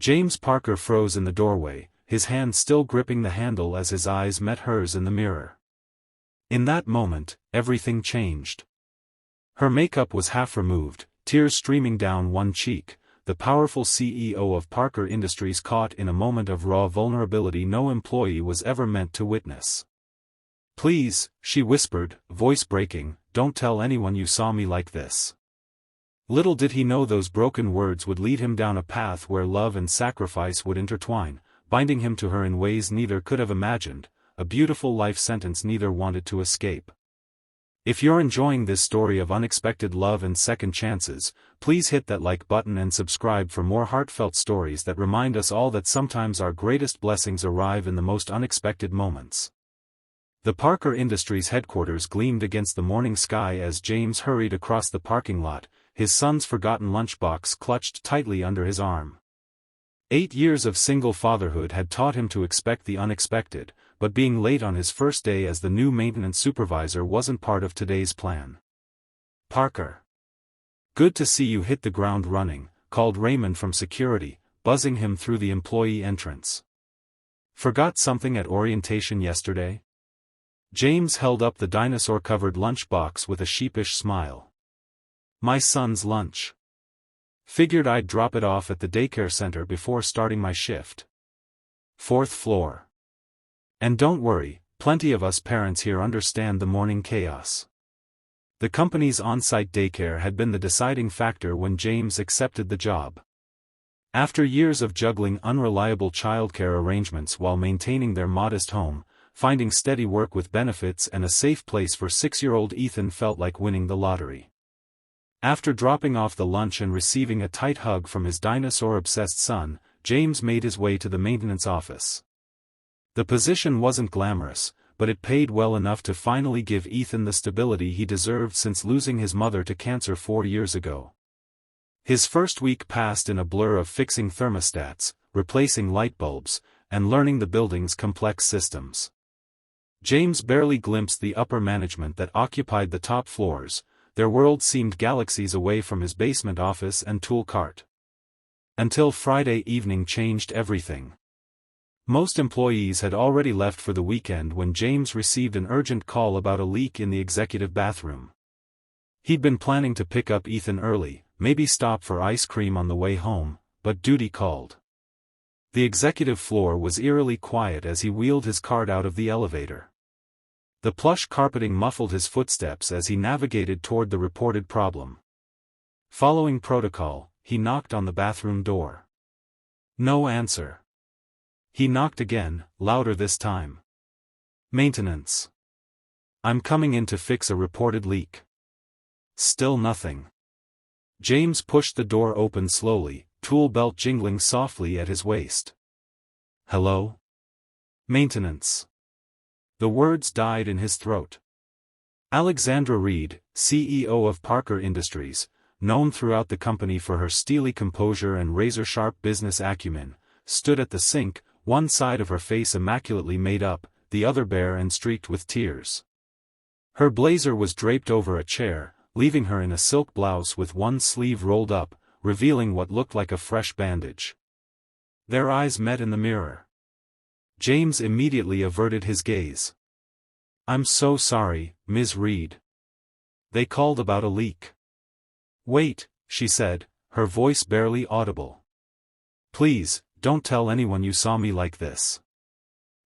James Parker froze in the doorway, his hand still gripping the handle as his eyes met hers in the mirror. In that moment, everything changed. Her makeup was half removed, tears streaming down one cheek, the powerful CEO of Parker Industries caught in a moment of raw vulnerability no employee was ever meant to witness. "Please," she whispered, voice breaking, "don't tell anyone you saw me like this." Little did he know those broken words would lead him down a path where love and sacrifice would intertwine, binding him to her in ways neither could have imagined, a beautiful life sentence neither wanted to escape. If you're enjoying this story of unexpected love and second chances, please hit that like button and subscribe for more heartfelt stories that remind us all that sometimes our greatest blessings arrive in the most unexpected moments. The Parker Industries headquarters gleamed against the morning sky as James hurried across the parking lot, his son's forgotten lunchbox clutched tightly under his arm. 8 years of single fatherhood had taught him to expect the unexpected, but being late on his first day as the new maintenance supervisor wasn't part of today's plan. "Parker. Good to see you hit the ground running," called Raymond from security, buzzing him through the employee entrance. "Forgot something at orientation yesterday?" James held up the dinosaur-covered lunchbox with a sheepish smile. "My son's lunch. Figured I'd drop it off at the daycare center before starting my shift. 4th floor. And don't worry, plenty of us parents here understand the morning chaos." The company's on-site daycare had been the deciding factor when James accepted the job. After years of juggling unreliable childcare arrangements while maintaining their modest home, finding steady work with benefits and a safe place for 6-year-old Ethan felt like winning the lottery. After dropping off the lunch and receiving a tight hug from his dinosaur-obsessed son, James made his way to the maintenance office. The position wasn't glamorous, but it paid well enough to finally give Ethan the stability he deserved since losing his mother to cancer 4 years ago. His first week passed in a blur of fixing thermostats, replacing light bulbs, and learning the building's complex systems. James barely glimpsed the upper management that occupied the top floors. Their world seemed galaxies away from his basement office and tool cart. Until Friday evening changed everything. Most employees had already left for the weekend when James received an urgent call about a leak in the executive bathroom. He'd been planning to pick up Ethan early, maybe stop for ice cream on the way home, but duty called. The executive floor was eerily quiet as he wheeled his cart out of the elevator. The plush carpeting muffled his footsteps as he navigated toward the reported problem. Following protocol, he knocked on the bathroom door. No answer. He knocked again, louder this time. "Maintenance. I'm coming in to fix a reported leak." Still nothing. James pushed the door open slowly, tool belt jingling softly at his waist. "Hello? Maintenance." The words died in his throat. Alexandra Reed, CEO of Parker Industries, known throughout the company for her steely composure and razor-sharp business acumen, stood at the sink, one side of her face immaculately made up, the other bare and streaked with tears. Her blazer was draped over a chair, leaving her in a silk blouse with one sleeve rolled up, revealing what looked like a fresh bandage. Their eyes met in the mirror. James immediately averted his gaze. "I'm so sorry, Ms. Reed. They called about a leak." "Wait," she said, her voice barely audible. "Please, don't tell anyone you saw me like this."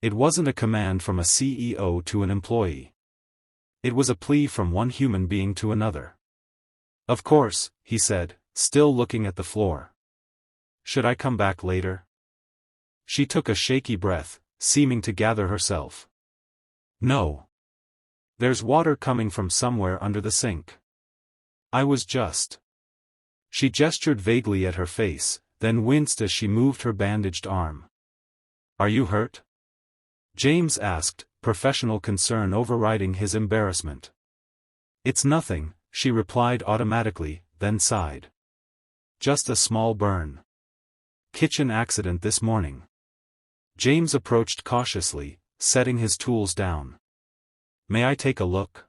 It wasn't a command from a CEO to an employee. It was a plea from one human being to another. "Of course," he said, still looking at the floor. "Should I come back later?" She took a shaky breath, seeming to gather herself. "No. There's water coming from somewhere under the sink. I was just..." She gestured vaguely at her face, then winced as she moved her bandaged arm. "Are you hurt?" James asked, professional concern overriding his embarrassment. "It's nothing," she replied automatically, then sighed. "Just a small burn. Kitchen accident this morning." James approached cautiously, setting his tools down. "May I take a look?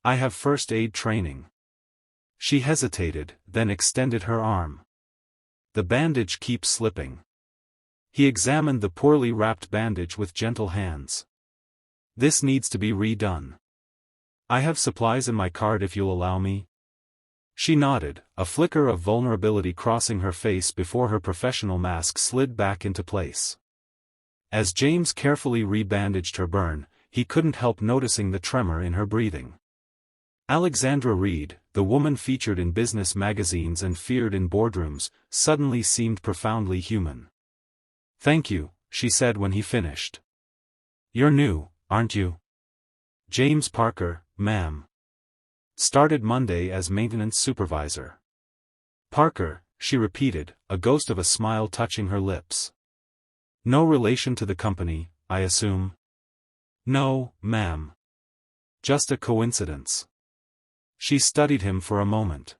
I have first aid training." She hesitated, then extended her arm. the bandage keeps slipping. He examined the poorly wrapped bandage with gentle hands. This needs to be redone. I have supplies in my cart if you'll allow me. She nodded, a flicker of vulnerability crossing her face before her professional mask slid back into place. As James carefully rebandaged her burn, he couldn't help noticing the tremor in her breathing. Alexandra Reed, the woman featured in business magazines and feared in boardrooms, suddenly seemed profoundly human. "Thank you," she said when he finished. "You're new, aren't you?" "James Parker, ma'am. Started Monday as maintenance supervisor." "Parker," she repeated, a ghost of a smile touching her lips. "No relation to the company, I assume?" "No, ma'am. Just a coincidence." She studied him for a moment.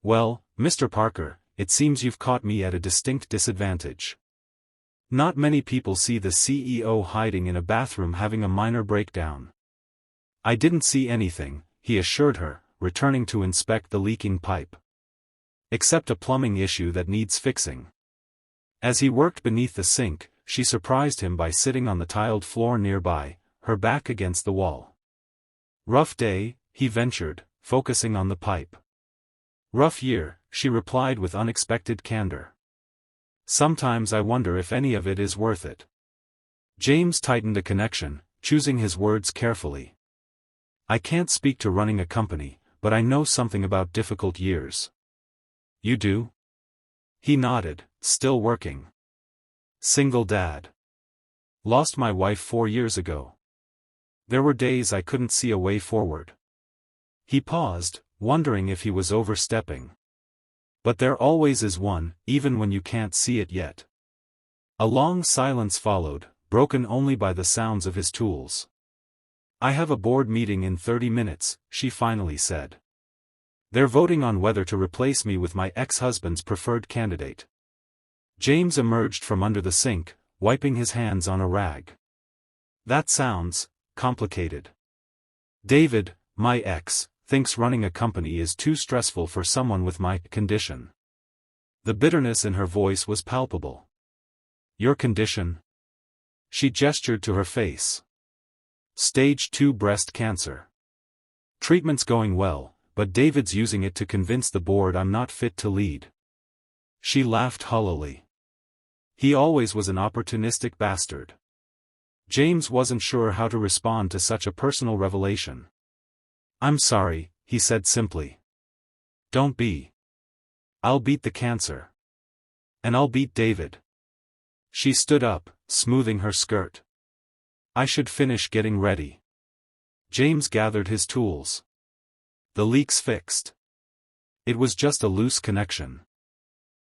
"Well, Mr. Parker, it seems you've caught me at a distinct disadvantage. Not many people see the CEO hiding in a bathroom having a minor breakdown." "I didn't see anything," he assured her, returning to inspect the leaking pipe. "Except a plumbing issue that needs fixing." As he worked beneath the sink, she surprised him by sitting on the tiled floor nearby, her back against the wall. "Rough day," he ventured, focusing on the pipe. "Rough year," she replied with unexpected candor. "Sometimes I wonder if any of it is worth it." James tightened a connection, choosing his words carefully. "I can't speak to running a company, but I know something about difficult years." "You do?" He nodded, still working. "Single dad. Lost my wife 4 years ago. There were days I couldn't see a way forward." He paused, wondering if he was overstepping. "But there always is one, even when you can't see it yet." A long silence followed, broken only by the sounds of his tools. "I have a board meeting in 30 minutes, she finally said. "They're voting on whether to replace me with my ex-husband's preferred candidate." James emerged from under the sink, wiping his hands on a rag. "That sounds complicated. David, my ex, thinks running a company is too stressful for someone with my condition." The bitterness in her voice was palpable. "Your condition?" She gestured to her face. "Stage 2 breast cancer. Treatment's going well, but David's using it to convince the board I'm not fit to lead." She laughed hollowly. He always was an opportunistic bastard. James wasn't sure how to respond to such a personal revelation. "I'm sorry," he said simply. "Don't be. I'll beat the cancer. And I'll beat David." She stood up, smoothing her skirt. "I should finish getting ready." James gathered his tools. "The leak's fixed. It was just a loose connection."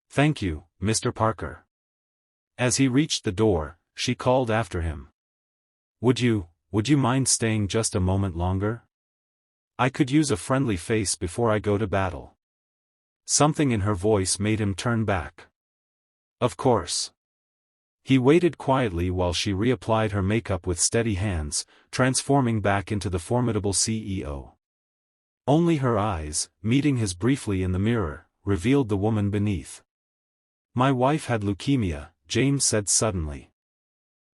"Thank you, Mr. Parker." As he reached the door, she called after him. Would you mind staying just a moment longer? I could use a friendly face before I go to battle." Something in her voice made him turn back. "Of course." He waited quietly while she reapplied her makeup with steady hands, transforming back into the formidable CEO. Only her eyes, meeting his briefly in the mirror, revealed the woman beneath. "My wife had leukemia," James said suddenly.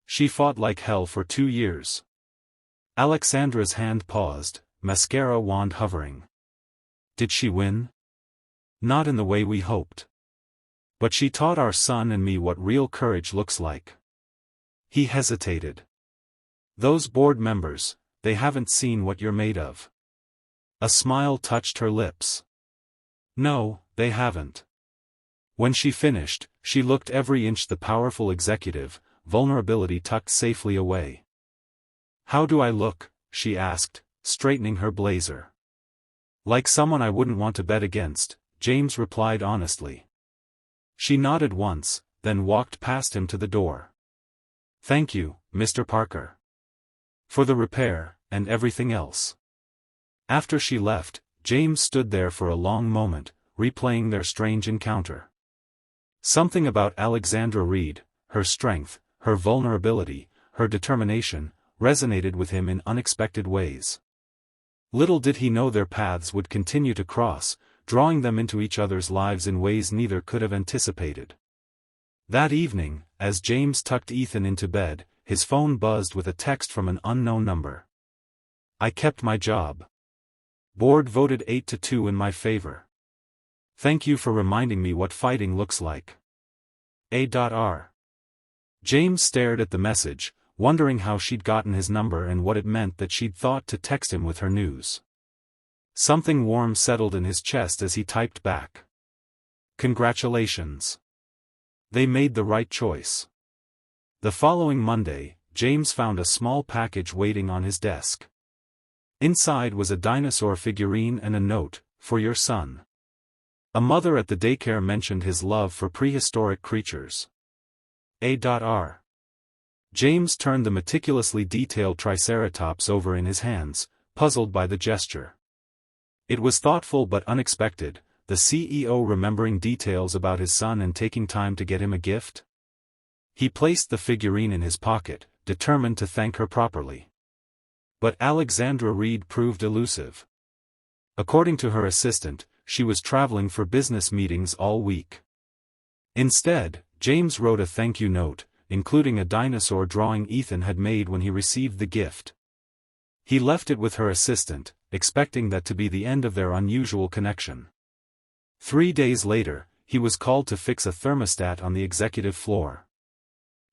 "She fought like hell for 2 years." Alexandra's hand paused, mascara wand hovering. "Did she win?" "Not in the way we hoped. But she taught our son and me what real courage looks like." He hesitated. "Those board members, they haven't seen what you're made of." A smile touched her lips. "No, they haven't." When she finished, she looked every inch the powerful executive, vulnerability tucked safely away. "How do I look?" she asked, straightening her blazer. "Like someone I wouldn't want to bet against," James replied honestly. She nodded once, then walked past him to the door. "Thank you, Mr. Parker. For the repair, and everything else." After she left, James stood there for a long moment, replaying their strange encounter. Something about Alexandra Reed, her strength, her vulnerability, her determination, resonated with him in unexpected ways. Little did he know their paths would continue to cross, drawing them into each other's lives in ways neither could have anticipated. That evening, as James tucked Ethan into bed, his phone buzzed with a text from an unknown number. "I kept my job. Board voted 8-2 in my favor. Thank you for reminding me what fighting looks like. A.R." James stared at the message, wondering how she'd gotten his number and what it meant that she'd thought to text him with her news. Something warm settled in his chest as he typed back. "Congratulations. They made the right choice." The following Monday, James found a small package waiting on his desk. Inside was a dinosaur figurine and a note, "For your son." A mother at the daycare mentioned his love for prehistoric creatures. A.R. James turned the meticulously detailed Triceratops over in his hands, puzzled by the gesture. It was thoughtful but unexpected, the CEO remembering details about his son and taking time to get him a gift. He placed the figurine in his pocket, determined to thank her properly. But Alexandra Reed proved elusive. According to her assistant, she was traveling for business meetings all week. Instead, James wrote a thank you note, including a dinosaur drawing Ethan had made when he received the gift. He left it with her assistant, expecting that to be the end of their unusual connection. 3 days later, he was called to fix a thermostat on the executive floor.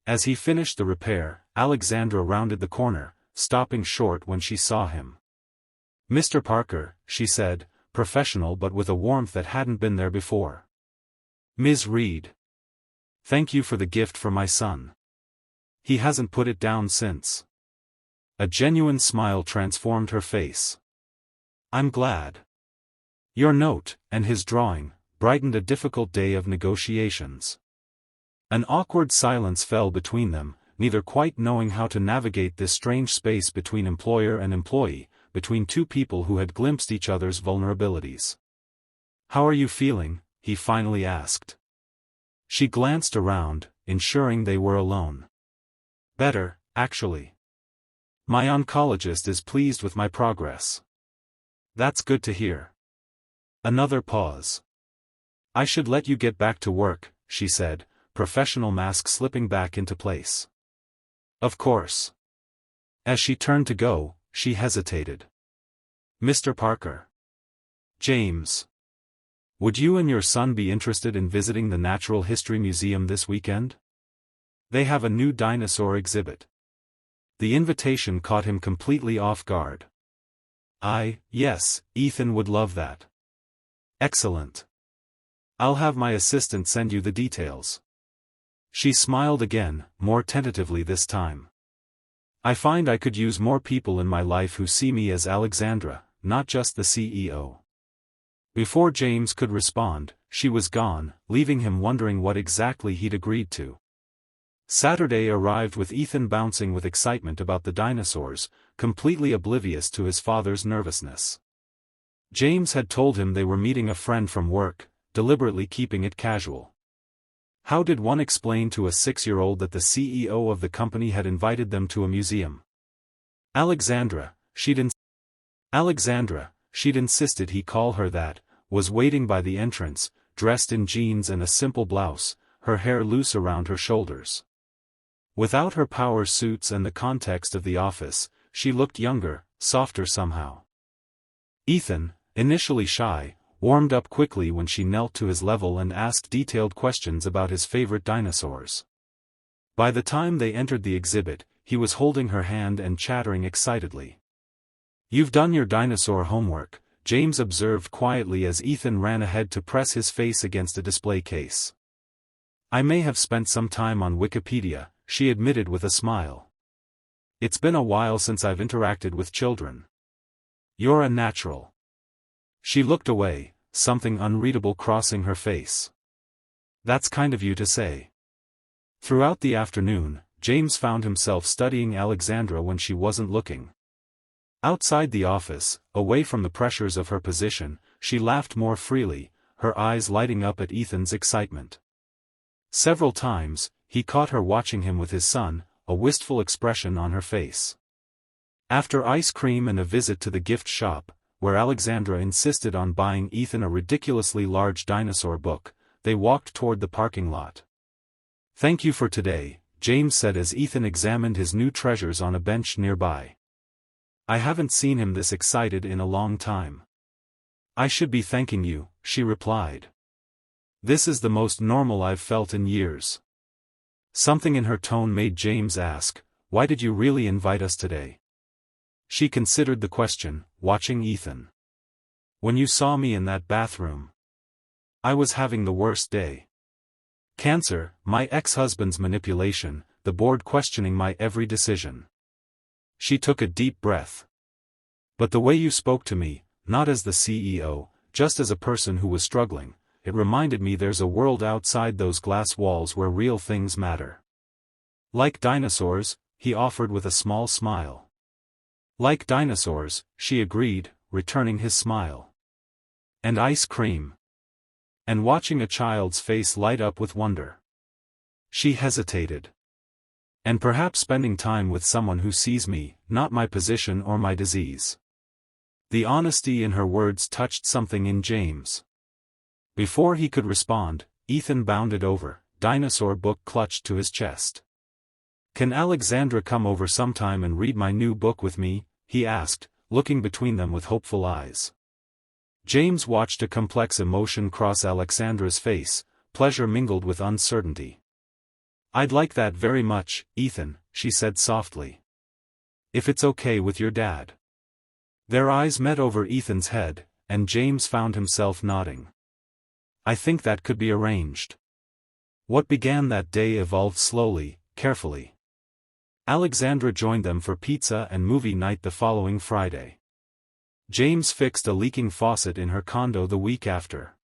As he finished the repair, Alexandra rounded the corner, stopping short when she saw him. "Mr. Parker," she said, professional but with a warmth that hadn't been there before. "Ms. Reed. Thank you for the gift for my son. He hasn't put it down since." A genuine smile transformed her face. "I'm glad." Your note, and his drawing, brightened a difficult day of negotiations. An awkward silence fell between them, neither quite knowing how to navigate this strange space between employer and employee, between two people who had glimpsed each other's vulnerabilities. "How are you feeling?" he finally asked. She glanced around, ensuring they were alone. "Better, actually. My oncologist is pleased with my progress." "That's good to hear." Another pause. "I should let you get back to work," she said, professional mask slipping back into place. "Of course." As she turned to go, she hesitated. "Mr. Parker. James. Would you and your son be interested in visiting the Natural History Museum this weekend? They have a new dinosaur exhibit." The invitation caught him completely off guard. Yes, Ethan would love that." "Excellent. I'll have my assistant send you the details." She smiled again, more tentatively this time. "I find I could use more people in my life who see me as Alexandra, not just the CEO." Before James could respond, she was gone, leaving him wondering what exactly he'd agreed to. Saturday arrived with Ethan bouncing with excitement about the dinosaurs, completely oblivious to his father's nervousness. James had told him they were meeting a friend from work, deliberately keeping it casual. How did one explain to a 6-year-old that the CEO of the company had invited them to a museum? Alexandra, she'd insisted he call her that, was waiting by the entrance, dressed in jeans and a simple blouse, her hair loose around her shoulders. Without her power suits and the context of the office, she looked younger, softer somehow. Ethan, initially shy, warmed up quickly when she knelt to his level and asked detailed questions about his favorite dinosaurs. By the time they entered the exhibit, he was holding her hand and chattering excitedly. "You've done your dinosaur homework," James observed quietly as Ethan ran ahead to press his face against a display case. "I may have spent some time on Wikipedia," she admitted with a smile. "It's been a while since I've interacted with children." "You're a natural." She looked away, something unreadable crossing her face. "That's kind of you to say." Throughout the afternoon, James found himself studying Alexandra when she wasn't looking. Outside the office, away from the pressures of her position, she laughed more freely, her eyes lighting up at Ethan's excitement. Several times, he caught her watching him with his son, a wistful expression on her face. After ice cream and a visit to the gift shop, where Alexandra insisted on buying Ethan a ridiculously large dinosaur book, they walked toward the parking lot. "Thank you for today," James said as Ethan examined his new treasures on a bench nearby. "I haven't seen him this excited in a long time." "I should be thanking you," she replied. "This is the most normal I've felt in years." Something in her tone made James ask, "Why did you really invite us today?" She considered the question, watching Ethan. "When you saw me in that bathroom, I was having the worst day. Cancer, my ex-husband's manipulation, the board questioning my every decision." She took a deep breath. "But the way you spoke to me, not as the CEO, just as a person who was struggling, it reminded me there's a world outside those glass walls where real things matter." "Like dinosaurs," he offered with a small smile. "Like dinosaurs," she agreed, returning his smile. "And ice cream." And watching a child's face light up with wonder. She hesitated. "And perhaps spending time with someone who sees me, not my position or my disease." The honesty in her words touched something in James. Before he could respond, Ethan bounded over, dinosaur book clutched to his chest. "Can Alexandra come over sometime and read my new book with me?" he asked, looking between them with hopeful eyes. James watched a complex emotion cross Alexandra's face, pleasure mingled with uncertainty. "I'd like that very much, Ethan," she said softly. "If it's okay with your dad." Their eyes met over Ethan's head, and James found himself nodding. "I think that could be arranged." What began that day evolved slowly, carefully. Alexandra joined them for pizza and movie night the following Friday. James fixed a leaking faucet in her condo the week after.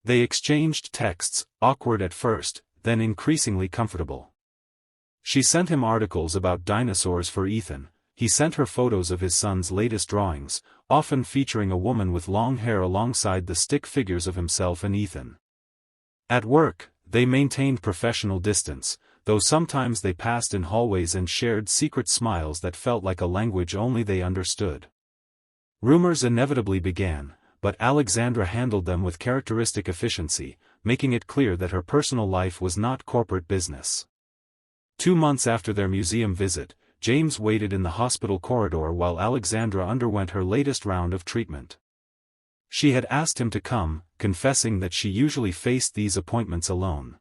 They exchanged texts, awkward at first, then increasingly comfortable. She sent him articles about dinosaurs for Ethan, he sent her photos of his son's latest drawings, often featuring a woman with long hair alongside the stick figures of himself and Ethan. At work, they maintained professional distance, though sometimes they passed in hallways and shared secret smiles that felt like a language only they understood. Rumors inevitably began, but Alexandra handled them with characteristic efficiency, making it clear that her personal life was not corporate business. 2 months after their museum visit, James waited in the hospital corridor while Alexandra underwent her latest round of treatment. She had asked him to come, confessing that she usually faced these appointments alone.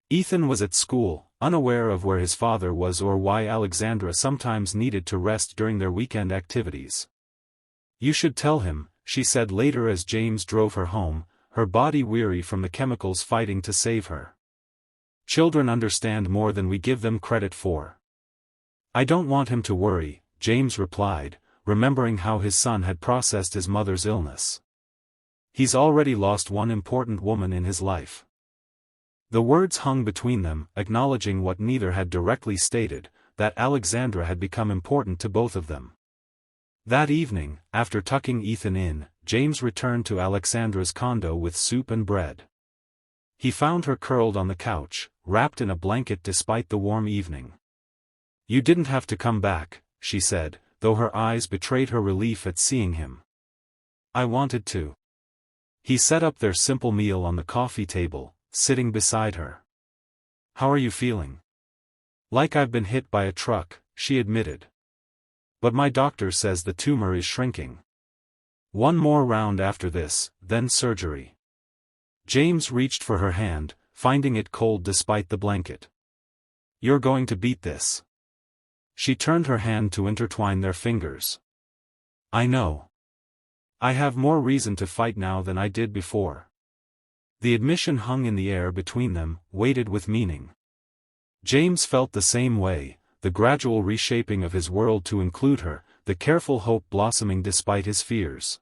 Ethan was at school, unaware of where his father was or why Alexandra sometimes needed to rest during their weekend activities. "You should tell him," she said later as James drove her home, her body weary from the chemicals fighting to save her. "Children understand more than we give them credit for." "I don't want him to worry," James replied, remembering how his son had processed his mother's illness. "He's already lost one important woman in his life." The words hung between them, acknowledging what neither had directly stated, that Alexandra had become important to both of them. That evening, after tucking Ethan in, James returned to Alexandra's condo with soup and bread. He found her curled on the couch, wrapped in a blanket despite the warm evening. "You didn't have to come back," she said, though her eyes betrayed her relief at seeing him. "I wanted to." He set up their simple meal on the coffee table, sitting beside her. "How are you feeling?" "Like I've been hit by a truck," she admitted. "But my doctor says the tumor is shrinking. One more round after this, then surgery." James reached for her hand, finding it cold despite the blanket. "You're going to beat this." She turned her hand to intertwine their fingers. "I know. I have more reason to fight now than I did before." The admission hung in the air between them, weighted with meaning. James felt the same way, the gradual reshaping of his world to include her, the careful hope blossoming despite his fears.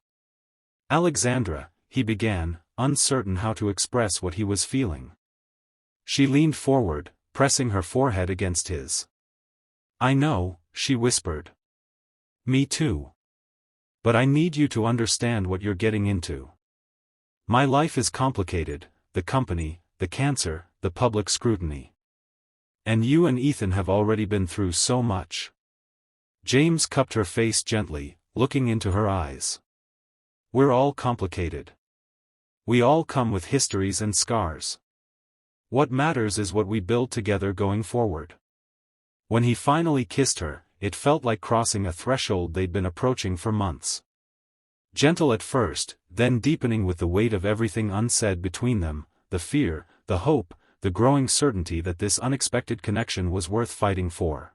"Alexandra," he began, uncertain how to express what he was feeling. She leaned forward, pressing her forehead against his. "I know," she whispered. "Me too. But I need you to understand what you're getting into. My life is complicated, the company, the cancer, the public scrutiny. And you and Ethan have already been through so much." James cupped her face gently, looking into her eyes. We're all complicated. We all come with histories and scars. What matters is what we build together going forward. When he finally kissed her, it felt like crossing a threshold they'd been approaching for months. Gentle at first, then deepening with the weight of everything unsaid between them, the fear, the hope, the growing certainty that this unexpected connection was worth fighting for.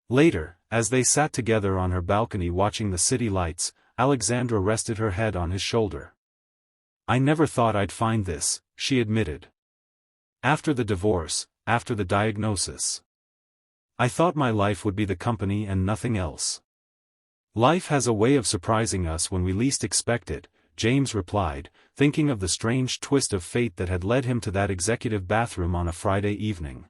Later, as they sat together on her balcony watching the city lights, Alexandra rested her head on his shoulder. "I never thought I'd find this," she admitted. "After the divorce, after the diagnosis. I thought my life would be the company and nothing else." "Life has a way of surprising us when we least expect it," James replied, thinking of the strange twist of fate that had led him to that executive bathroom on a Friday evening.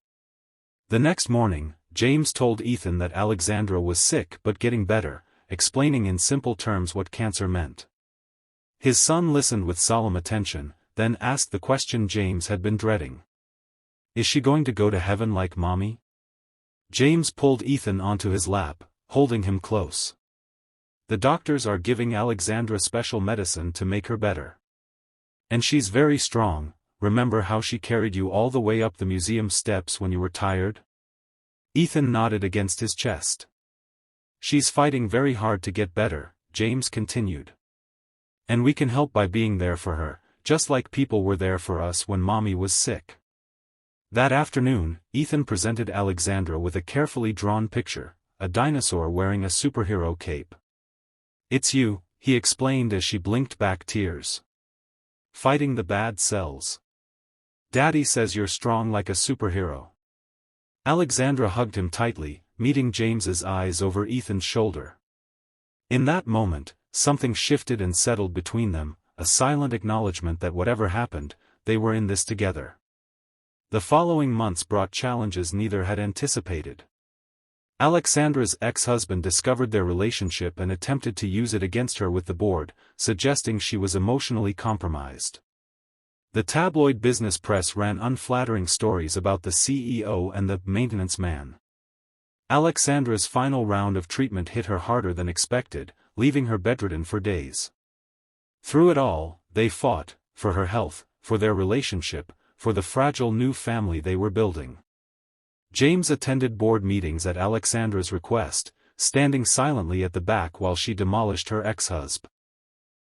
The next morning, James told Ethan that Alexandra was sick but getting better, explaining in simple terms what cancer meant. His son listened with solemn attention, then asked the question James had been dreading. "Is she going to go to heaven like Mommy?" James pulled Ethan onto his lap, holding him close. "The doctors are giving Alexandra special medicine to make her better. And she's very strong. Remember how she carried you all the way up the museum steps when you were tired?" Ethan nodded against his chest. "She's fighting very hard to get better," James continued. "And we can help by being there for her, just like people were there for us when Mommy was sick." That afternoon, Ethan presented Alexandra with a carefully drawn picture, a dinosaur wearing a superhero cape. "It's you," he explained as she blinked back tears. "Fighting the bad cells. Daddy says you're strong like a superhero." Alexandra hugged him tightly, meeting James's eyes over Ethan's shoulder. In that moment, something shifted and settled between them, a silent acknowledgement that whatever happened, they were in this together. The following months brought challenges neither had anticipated. Alexandra's ex-husband discovered their relationship and attempted to use it against her with the board, suggesting she was emotionally compromised. The tabloid business press ran unflattering stories about the CEO and the maintenance man. Alexandra's final round of treatment hit her harder than expected, leaving her bedridden for days. Through it all, they fought, for her health, for their relationship, for the fragile new family they were building. James attended board meetings at Alexandra's request, standing silently at the back while she demolished her ex-husband.